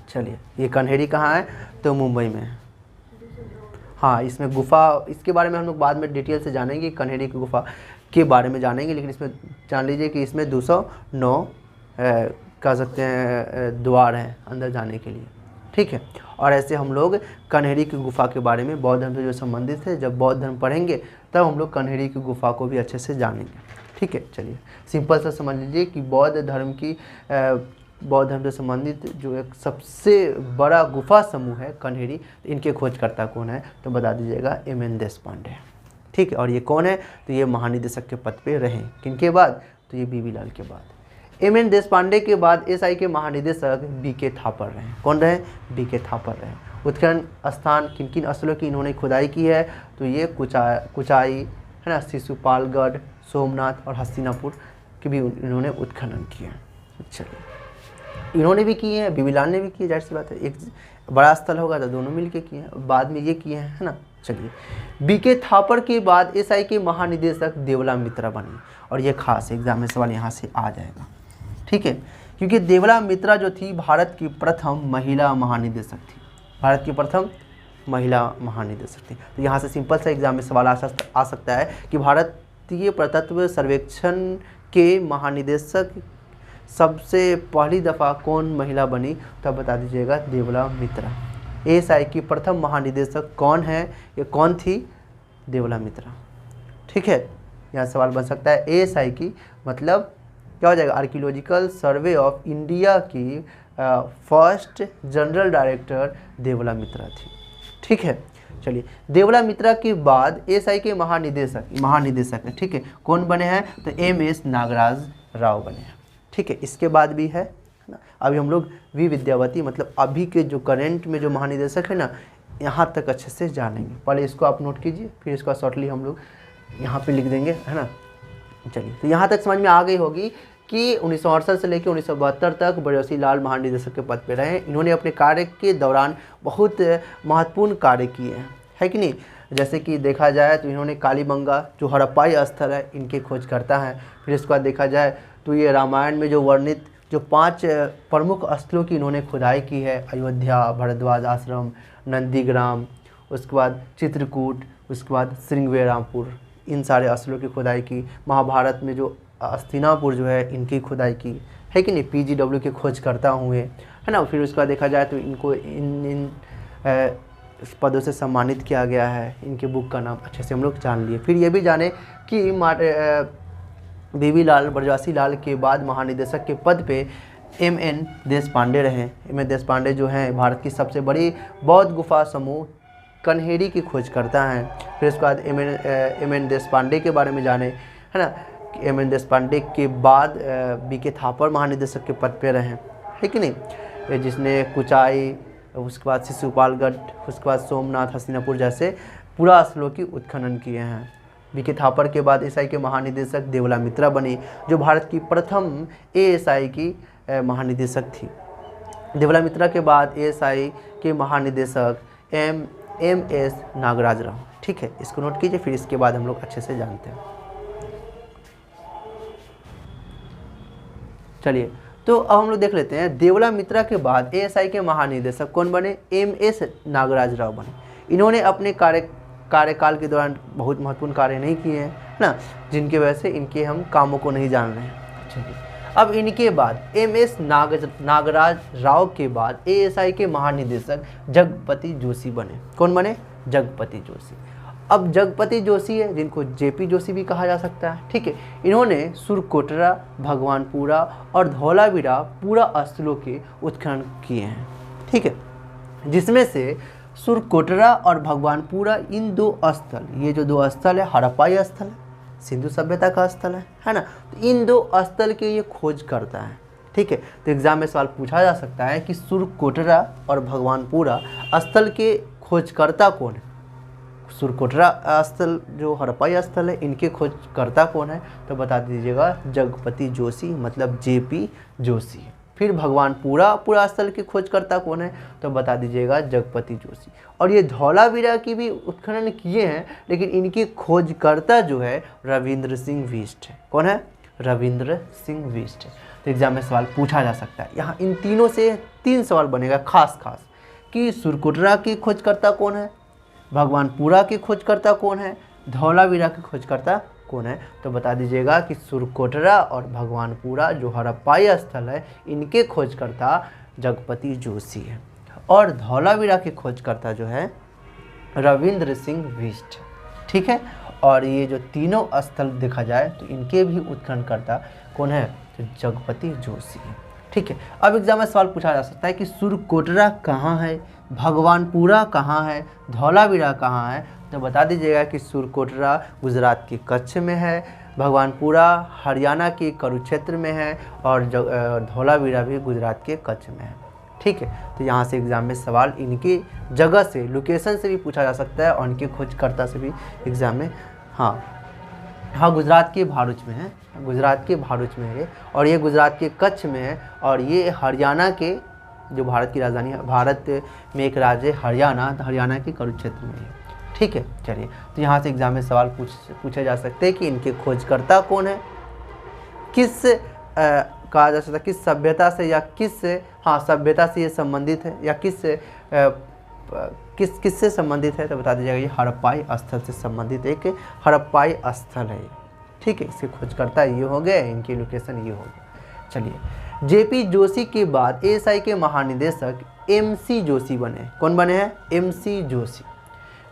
चलिए, ये कन्हेरी कहाँ है, तो मुंबई में है। हाँ, इसमें गुफा, इसके बारे में हम लोग बाद में डिटेल से जानेंगे, कन्हेरी की गुफा के बारे में जानेंगे, लेकिन इसमें जान लीजिए कि इसमें 209 कह सकते हैं द्वार हैं अंदर जाने के लिए। ठीक है, और ऐसे हम लोग कन्हेरी की गुफा के बारे में बौद्ध धर्म से जो संबंधित है, जब बौद्ध धर्म पढ़ेंगे तब हम लोग कन्हेरी की गुफा को भी अच्छे से जानेंगे। ठीक है, चलिए सिंपल सा समझ लीजिए कि बौद्ध धर्म से संबंधित जो एक सबसे बड़ा गुफा समूह है कन्हेरी, इनके खोजकर्ता कौन है, तो बता दीजिएगा एम.एन. देशपांडे। ठीक है, और ये कौन है, तो ये महानिदेशक के पद पे रहे। किनके बाद, तो ये बीबी लाल के बाद। एम.एन. देशपांडे के बाद एसआई के महानिदेशक बी.के. थापर रहे। कौन रहे, बी.के. थापर रहे। उत्खनन स्थान किन किन स्थलों की इन्होंने खुदाई की है, तो ये कुचाई, है ना, शिशुपालगढ़, सोमनाथ और हस्तिनापुर के भी इन्होंने उत्खनन किए। चलिए, इन्होंने भी किए हैं, बीबी लाल ने भी किए, जाहिर सी बात है, एक बड़ा स्थल होगा तो दोनों मिलके किए हैं, बाद में ये किए हैं, है ना। चलिए, बी.के. थापर के बाद एसआई के महानिदेशक देवला मित्रा बने, और ये खास एग्जाम में सवाल यहाँ से आ जाएगा। ठीक है, क्योंकि देवला मित्रा जो थी भारत की प्रथम महिला महानिदेशक थी, भारत की प्रथम महिला महानिदेशक थी। तो यहाँ से सिंपल सा एग्जाम में सवाल आ सकता है कि भारतीय पुरातत्व सर्वेक्षण के महानिदेशक सबसे पहली दफ़ा कौन महिला बनी, तब बता दीजिएगा देवला मित्रा। एएसआई की प्रथम महानिदेशक कौन है, ये कौन थी, देवला मित्रा। ठीक है, यहाँ सवाल बन सकता है एएसआई की मतलब क्या हो जाएगा, आर्कियोलॉजिकल सर्वे ऑफ इंडिया की फर्स्ट जनरल डायरेक्टर देवला मित्रा थी। ठीक है, चलिए, देवला मित्रा के बाद एएसआई के महानिदेशक है, ठीक है, कौन बने हैं, तो एम.एस. नागराज राव बने हैं। ठीक है, इसके बाद भी है ना, अभी हम लोग वी विद्यावती मतलब अभी के जो करेंट में जो महानिदेशक है ना, यहाँ तक अच्छे से जानेंगे। पहले इसको आप नोट कीजिए, फिर इसका शॉर्टली हम लोग यहाँ पे लिख देंगे, है ना। चलिए, तो यहाँ तक समझ में आ गई होगी कि 1968 से लेकर 1972 तक ब्रजवासी लाल महानिदेशक के पद पे रहे। इन्होंने अपने कार्य के दौरान बहुत महत्वपूर्ण कार्य किए हैं, है कि नहीं। जैसे कि देखा जाए तो इन्होंने कालीबंगा जो हड़प्पाई स्थल है, इनके खोज करता है। फिर इसके बाद देखा जाए तो ये रामायण में जो वर्णित जो 5 प्रमुख स्थलों की इन्होंने खुदाई की है, अयोध्या, भरद्वाज आश्रम, नंदीग्राम, उसके बाद चित्रकूट, उसके बाद श्रृंगवेरामपुर, इन सारे स्थलों की खुदाई की। महाभारत में जो हस्तिनापुर जो है इनकी खुदाई की है कि नहीं, PGW के खोजकर्ता हुए, है ना। फिर उसके बाद देखा जाए तो इनको इन पदों से सम्मानित किया गया है। इनके बुक का नाम अच्छे से हम लोग जान लिए। फिर ये भी जाने कि BB लाल, ब्रजवासी लाल के बाद महानिदेशक के पद पे MN देशपांडे रहे। MN देशपांडे जो हैं भारत की सबसे बड़ी बौद्ध गुफा समूह कन्हेरी की खोजकर्ता हैं। फिर उसके बाद MN देशपांडे के बारे में जाने, है ना। MN देशपांडे के बाद BK थापर महानिदेशक के पद पे रहे, है कि नहीं, जिसने कुचाई, उसके बाद शिशुपालगढ़, उसके बाद सोमनाथ, हस्तिनापुर जैसे पुरास्थलों की उत्खनन किए हैं। BK थापर के बाद ASI के महानिदेशक देवला मित्रा बनी, जो भारत की प्रथम ASI की महानिदेशक थी। देवला मित्रा के बाद ASI के महानिदेशक MS नागराज राव। ठीक है, इसको नोट कीजिए, फिर इसके बाद हम लोग अच्छे से जानते हैं। चलिए, तो अब हम लोग देख लेते हैं देवला मित्रा के बाद ASI के महानिदेशक कौन बने, MS नागराज राव बने। इन्होंने अपने कार्यकाल के दौरान बहुत महत्वपूर्ण कार्य नहीं किए हैं, ना, जिनकी वजह से इनके हम कामों को नहीं जान रहे हैं। चलिए, अब इनके बाद MS नागराज राव के बाद ASI के महानिदेशक जगपति जोशी बने। कौन बने, जगपति जोशी। अब जगपति जोशी है, जिनको JP जोशी भी कहा जा सकता है। ठीक है, इन्होंने सुरकोटरा, भगवानपुरा और धौलावीरा पूरा स्थलों के उत्खनन किए हैं। ठीक है, जिसमें से सुरकोटरा और भगवानपुरा, इन 2 स्थल, ये जो 2 स्थल है हड़प्पाई स्थल है, सिंधु सभ्यता का स्थल है ना। तो इन 2 स्थल के ये खोज करता है। ठीक है, तो एग्जाम में सवाल पूछा जा सकता है कि सुरकोटरा और भगवानपुरा स्थल के खोजकर्ता कौन है। सुरकोटरा स्थल जो हड़प्पाई स्थल है, इनके खोजकर्ता कौन है, तो बता दीजिएगा जगपति जोशी, मतलब JP जोशी। फिर भगवानपुरा पूरा स्थल के खोजकर्ता कौन है, तो बता दीजिएगा जगपति जोशी। और ये धौलावीरा की भी उत्खनन किए हैं, लेकिन इनके खोजकर्ता जो है रविंद्र सिंह बिष्ट है। कौन है, रविंद्र सिंह बिष्ट है। तो एग्जाम में सवाल पूछा जा सकता है। यहाँ इन तीनों से 3 सवाल बनेगा खास कि सुरकोटरा की खोजकर्ता कौन है, भगवानपुरा के खोजकर्ता कौन है, धौलावीरा के खोजकर्ता कौन है। तो बता दीजिएगा कि सुरकोटरा और भगवानपुरा जो हड़प्पाई स्थल है, इनके खोजकर्ता जगपति जोशी है, और धौलावीरा के खोजकर्ता जो है रविंद्र सिंह बिष्ट। ठीक है, और ये जो तीनों स्थल देखा जाए तो इनके भी उत्खननकर्ता कौन है, तो जगपति जोशी है। ठीक है, अब एग्जाम में सवाल पूछा जा सकता है कि सुरकोटरा कहाँ है, भगवानपुरा कहाँ है, धौलावीरा कहाँ है। तो बता दीजिएगा कि सुरकोटरा गुजरात के कच्छ में है, भगवानपुरा हरियाणा के कुरुक्षेत्र में है, और धौलावीरा भी गुजरात के कच्छ में है। ठीक है, तो यहाँ से एग्जाम में सवाल इनकी जगह से, लोकेशन से भी पूछा जा सकता है, और इनके खोजकर्ता से भी एग्जाम में। हाँ, गुजरात के भरूच में है, गुजरात के भरूच में है, और ये गुजरात के कच्छ में है, और ये हरियाणा के, जो भारत की राजधानी है, भारत में एक राज्य हरियाणा, तो हरियाणा के कुरुक्षेत्र में है। ठीक है, चलिए, तो यहाँ से एग्जाम में सवाल पूछे जा सकते हैं कि इनके खोजकर्ता कौन है, किस कहा जा सकता है, किस सभ्यता से या किस, हाँ, सभ्यता से ये संबंधित है, या किससे संबंधित है। तो बता दीजिएगा ये हड़प्पाई स्थल से संबंधित एक हड़प्पाई स्थल है। ठीक है, इसके खोजकर्ता ये हो गए, इनकी लोकेशन ये हो गई। चलिए, JP जोशी के बाद ASI के महानिदेशक MC जोशी बने। कौन बने हैं, MC जोशी।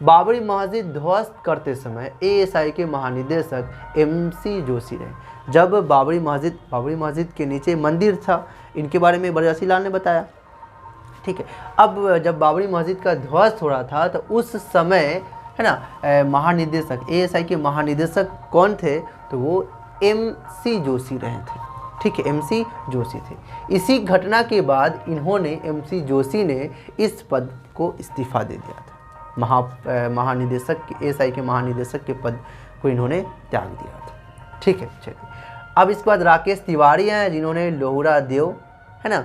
बाबरी मस्जिद ध्वस्त करते समय ASI के महानिदेशक MC जोशी रहे। जब बाबरी मस्जिद के नीचे मंदिर था, इनके बारे में ब्रजवासी लाल ने बताया। ठीक है, अब जब बाबरी मस्जिद का ध्वस्त हो रहा था, तो उस समय, है ना, महानिदेशक ASI के महानिदेशक कौन थे, तो वो MC जोशी रहे थे। ठीक है, MC जोशी थे। इसी घटना के बाद इन्होंने, MC जोशी ने इस पद को इस्तीफा दे दिया था। महानिदेशक ASI के महानिदेशक के पद को इन्होंने त्याग दिया था। ठीक है, चलिए, अब इसके बाद राकेश तिवारी हैं, जिन्होंने लोहरा देव, है ना,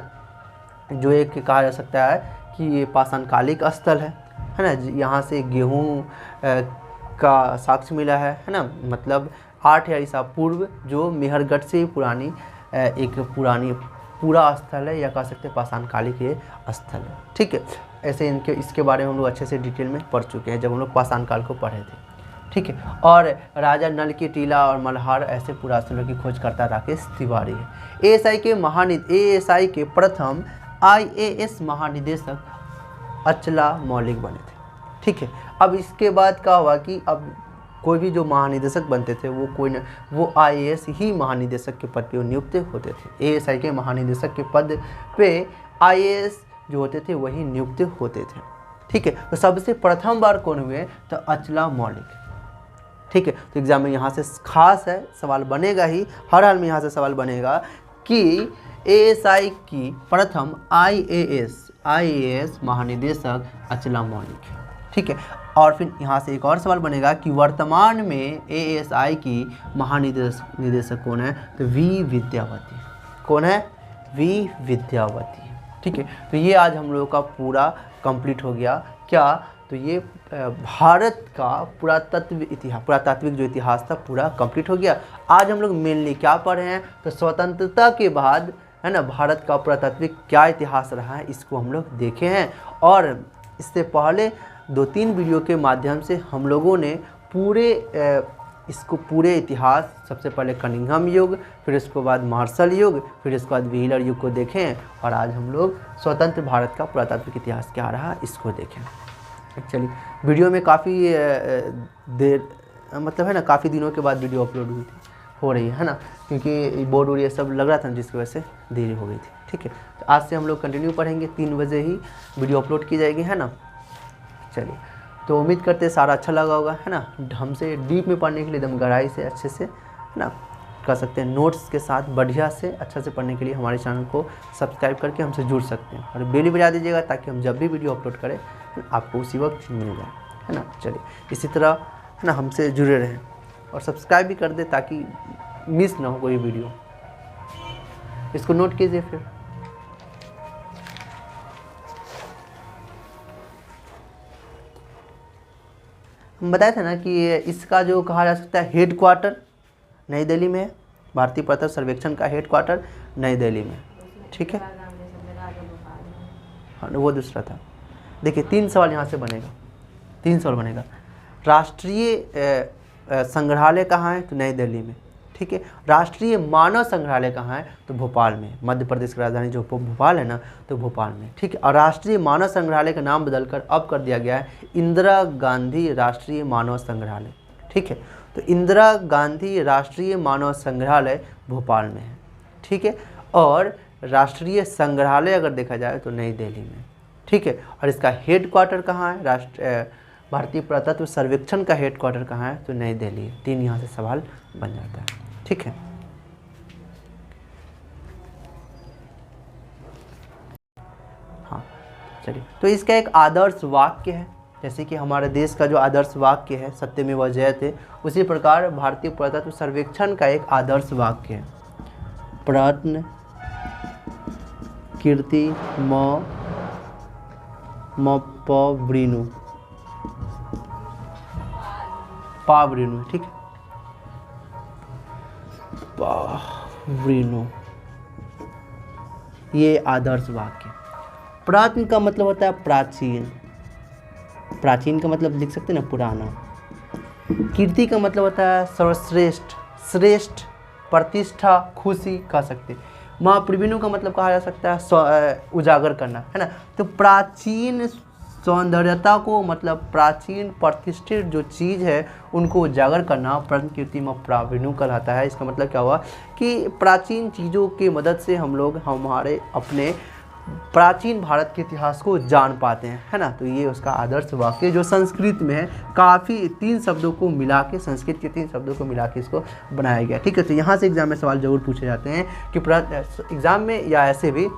जो एक कहा जा सकता है कि ये पाषाणकालिक स्थल है ना, यहाँ से गेहूँ का साक्ष्य मिला है ना, मतलब 8000 ईसा पूर्व, जो मेहरगढ़ से पुरानी पूरा स्थल है या कह सकते हैं पाषाण काल के स्थल है। ठीक है, ऐसे इसके बारे में हम लोग अच्छे से डिटेल में पढ़ चुके हैं जब हम लोग पाषाण काल को पढ़े थे। ठीक है, और राजा नल की टीला और मल्हार ऐसे पुरास्थलों की खोज करता राकेश तिवारी है। एएसआई के प्रथम IAS महानिदेशक अचला मौलिक बने थे। ठीक है, अब इसके बाद क्या हुआ कि अब कोई भी जो महानिदेशक बनते थे वो IAS ही महानिदेशक के पद पे नियुक्त होते थे। ASI के महानिदेशक के पद पे IAS जो होते थे वही नियुक्त होते थे। ठीक है, तो सबसे प्रथम बार कौन हुए? तो अचला मौलिक। ठीक है, तो एग्जाम में यहाँ से खास है, सवाल बनेगा ही, हर हाल में यहाँ से सवाल बनेगा कि ASI की प्रथम IAS महानिदेशक अचला मौलिक है। ठीक है, और फिर यहाँ से एक और सवाल बनेगा कि वर्तमान में ASI की महानिदेशक कौन है? तो V विद्यावती। कौन है? V विद्यावती। ठीक है, तो ये आज हम लोगों का पूरा कंप्लीट हो गया। क्या? तो ये भारत का पुरातात्विक जो इतिहास था पूरा कंप्लीट हो गया। आज हम लोग मेनली क्या पढ़े हैं? तो स्वतंत्रता के बाद है ना भारत का पुरातात्विक क्या इतिहास रहा है इसको हम लोग देखे हैं। और इससे पहले 2-3 वीडियो के माध्यम से हम लोगों ने पूरे इतिहास, सबसे पहले कनिंघम युग, फिर उसके बाद मार्शल युग, फिर उसके बाद व्हीलर युग को देखें, और आज हम लोग स्वतंत्र भारत का पुरातात्विक इतिहास क्या रहा इसको देखें। चलिए, वीडियो में काफ़ी देर मतलब है ना, काफ़ी दिनों के बाद वीडियो अपलोड हो रही है ना, क्योंकि बोर्ड वोर्ड ये सब लग रहा था जिसकी वजह से देरी हो गई थी। ठीक है, तो आज से हम लोग कंटिन्यू पढ़ेंगे, 3 बजे ही वीडियो अपलोड की जाएगी, है ना। चलिए, तो उम्मीद करते हैं सारा अच्छा लगा होगा, है ना। हमसे डीप में पढ़ने के लिए एकदम गहराई से अच्छे से, है ना, कर सकते हैं। नोट्स के साथ बढ़िया से अच्छा से पढ़ने के लिए हमारे चैनल को सब्सक्राइब करके हमसे जुड़ सकते हैं, और बेल बजा दीजिएगा ताकि हम जब भी वीडियो अपलोड करें आपको उसी वक्त मिल जाए, है ना। चलिए, इसी तरह है ना हमसे जुड़े रहें और सब्सक्राइब भी कर दें ताकि मिस ना हो कोई वीडियो। इसको नोट कीजिए। फिर हम बताए थे ना कि इसका जो कहा जा सकता है हेड क्वार्टर नई दिल्ली में है। भारतीय पुरातत्व सर्वेक्षण का हेड क्वार्टर नई दिल्ली में। ठीक है, हाँ, वो दूसरा था। देखिए, 3 सवाल यहाँ से बनेगा, 3 सवाल बनेगा। राष्ट्रीय संग्रहालय कहाँ है? तो नई दिल्ली में। ठीक है, राष्ट्रीय मानव संग्रहालय कहाँ है? तो भोपाल में। मध्य प्रदेश की राजधानी जो भोपाल है ना, तो भोपाल में। ठीक है, और राष्ट्रीय मानव संग्रहालय का नाम बदलकर अब कर दिया गया है इंदिरा गांधी राष्ट्रीय मानव संग्रहालय। ठीक है, तो इंदिरा गांधी राष्ट्रीय मानव संग्रहालय भोपाल में है। ठीक है, और राष्ट्रीय संग्रहालय अगर देखा जाए तो नई दिल्ली में। ठीक है, और इसका हेड क्वार्टर कहाँ है? भारतीय पुरातत्व सर्वेक्षण का हेड क्वार्टर कहाँ है? तो नई दिल्ली। 3 यहाँ से सवाल बन जाता है। ठीक है, हाँ, चलिए, तो इसका एक आदर्श वाक्य है, जैसे कि हमारे देश का जो आदर्श वाक्य है सत्यमेव जयते, उसी प्रकार भारतीय पुरातत्व सर्वेक्षण का एक आदर्श वाक्य है, प्रत्न कीर्ति पावृणु। ठीक है, पावृणु, ये आदर्श वाक्य। प्रत्न का मतलब होता है प्राचीन, प्राचीन का मतलब लिख सकते हैं ना, पुराना। कीर्ति का मतलब होता है सर्वश्रेष्ठ, श्रेष्ठ, प्रतिष्ठा, खुशी कह सकते हैं। महाप्रवीणु का मतलब कहा जा सकता है उजागर करना, है ना। तो प्राचीन सौंदर्यता को, मतलब प्राचीन प्रतिष्ठित जो चीज़ है उनको उजागर करना प्रत्न कीर्ति महाप्रवीणु कहलाता है। इसका मतलब क्या हुआ कि प्राचीन चीज़ों की मदद से हम लोग हमारे अपने प्राचीन भारत के इतिहास को जान पाते हैं, है ना। तो ये उसका आदर्श वाक्य जो संस्कृत में है, काफ़ी 3 शब्दों को मिला के, संस्कृत के 3 शब्दों को मिला के इसको बनाया गया। ठीक है, तो यहाँ से एग्जाम में सवाल जरूर पूछे जाते हैं कि एग्ज़ाम में या ऐसे भी,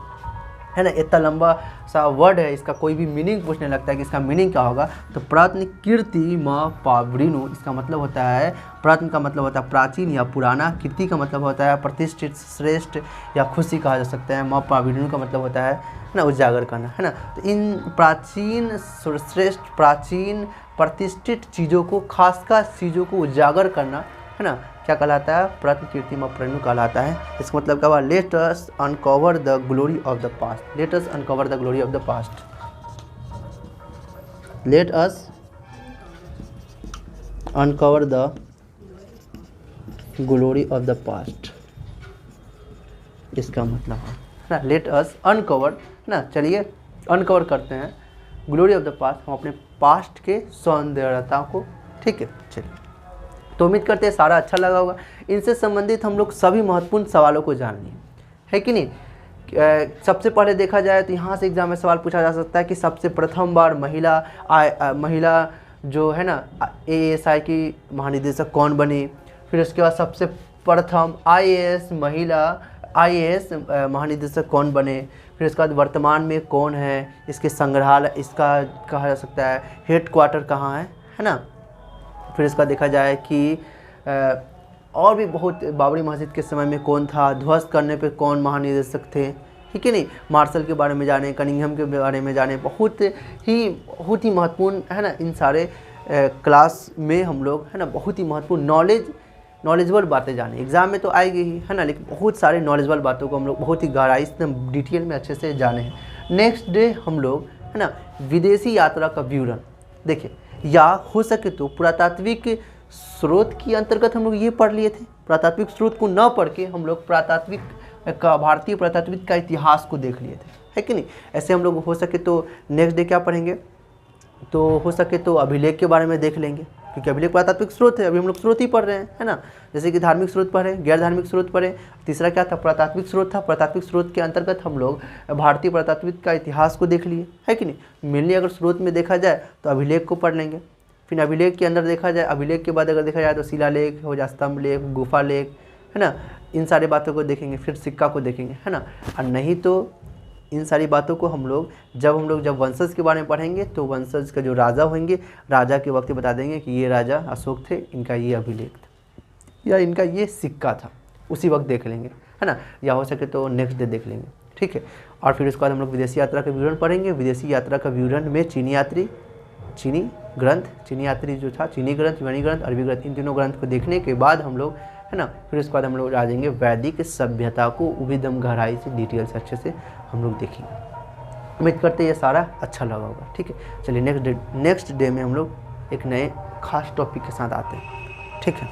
है ना, इतना लंबा सा वर्ड है, इसका कोई भी मीनिंग पूछने लगता है कि इसका मीनिंग क्या होगा। तो प्रत्न कीर्ति महाप्रवीणु, इसका मतलब होता है, प्रत्न का मतलब होता है प्राचीन या पुराना, कीर्ति का मतलब होता है प्रतिष्ठित, श्रेष्ठ या खुशी कहा जा सकता है, महाप्रवीणु का मतलब होता है ना उजागर करना, है ना। तो इन प्राचीन, श्रेष्ठ, प्राचीन, प्रतिष्ठित चीज़ों को, खासकर चीज़ों को उजागर करना, है ना, क्या कहलाता है, प्रत्न कीर्तिम अप्रणु कहलाता है। इसका मतलब क्या हुआ, let us uncover the glory of the past, let us uncover the glory of the past, let us uncover the glory of the past, इसका मतलब है ना, लेट अस अनकवर ना, चलिए अनकवर करते हैं ग्लोरी ऑफ द पास्ट, हम अपने पास्ट के सौंदर्यता को, ठीक है। चलिए, तो उम्मीद करते हैं सारा अच्छा लगा होगा। इनसे संबंधित हम लोग सभी महत्वपूर्ण सवालों को जान लिए, है कि नहीं। सबसे पहले देखा जाए तो यहाँ से एग्जाम में सवाल पूछा जा सकता है कि सबसे प्रथम बार महिला जो है ना ASI की महानिदेशक कौन बनी। फिर उसके बाद सबसे प्रथम IAS महिला IAS महानिदेशक कौन बने। फिर उसके बाद वर्तमान में कौन है, इसके संग्रहालय, इसका कहा जा सकता है हेड क्वार्टर कहाँ है ना। फिर इसका देखा जाए कि और भी बहुत, बाबरी मस्जिद के समय में कौन था, ध्वस्त करने पे कौन महानिदेशक थे, ठीक है नहीं। मार्शल के बारे में जाने, कनिंघम के बारे में जाने, बहुत ही महत्वपूर्ण है ना। इन सारे क्लास में हम लोग है ना बहुत ही महत्वपूर्ण नॉलेजेबल बातें जाने, एग्जाम में तो आएगी ही है ना, लेकिन बहुत सारे नॉलेजेबल बातों को हम लोग बहुत ही गहराई से डिटेल में अच्छे से जाने हैं। नेक्स्ट डे हम लोग है ना विदेशी यात्रा का विवरण देखिए, या हो सके तो पुरातात्विक स्रोत के अंतर्गत हम लोग ये पढ़ लिए थे। पुरातात्विक स्रोत को न पढ़ के हम लोग भारतीय पुरातात्विक का इतिहास को देख लिए थे, है कि नहीं। ऐसे हम लोग हो सके तो नेक्स्ट डे क्या पढ़ेंगे, तो हो सके तो अभिलेख के बारे में देख लेंगे, क्योंकि अभिलेख पुरातात्विक स्रोत है, अभी हम लोग स्रोत ही पढ़ रहे हैं, है ना। जैसे कि धार्मिक स्रोत पढ़े, गैर धार्मिक स्रोत पढ़े, तीसरा क्या था, पुरातात्विक स्रोत था। पुरातात्विक स्रोत के अंतर्गत हम लोग भारतीय पुरातात्विक का इतिहास को देख लिए, है कि नहीं। मेनली अगर स्रोत में देखा जाए तो अभिलेख को पढ़ लेंगे। फिर अभिलेख के अंदर देखा जाए, अभिलेख के बाद अगर देखा जाए तो शिलालेख हो जाए, स्तंभ लेख, गुफा लेख, है ना, इन सारी बातों को देखेंगे। फिर सिक्का को देखेंगे, है ना। और नहीं तो इन सारी बातों को हम लोग जब वंशज के बारे में पढ़ेंगे तो वंशज का जो राजा होंगे, राजा के वक्त बता देंगे कि ये राजा अशोक थे, इनका ये अभिलेख था या इनका ये सिक्का था, उसी वक्त देख लेंगे, है ना। या हो सके तो नेक्स्ट डे देख लेंगे, ठीक है। और फिर उसके बाद हम लोग विदेशी यात्रा का विवरण पढ़ेंगे। विदेशी यात्रा का विवरण में चीनी यात्री, चीनी यात्री जो था, चीनी ग्रंथ, यूनानी ग्रंथ, अरबी ग्रंथ, इन तीनों ग्रंथ को देखने के बाद हम लोग है ना, फिर उसके बाद हम लोग आ जाएंगे वैदिक सभ्यता को, वो भी एकदम गहराई से डिटेल से अच्छे से हम लोग देखेंगे। उम्मीद करते हैं ये सारा अच्छा लगा होगा, ठीक है। चलिए नेक्स्ट डे में हम लोग एक नए खास टॉपिक के साथ आते हैं, ठीक है।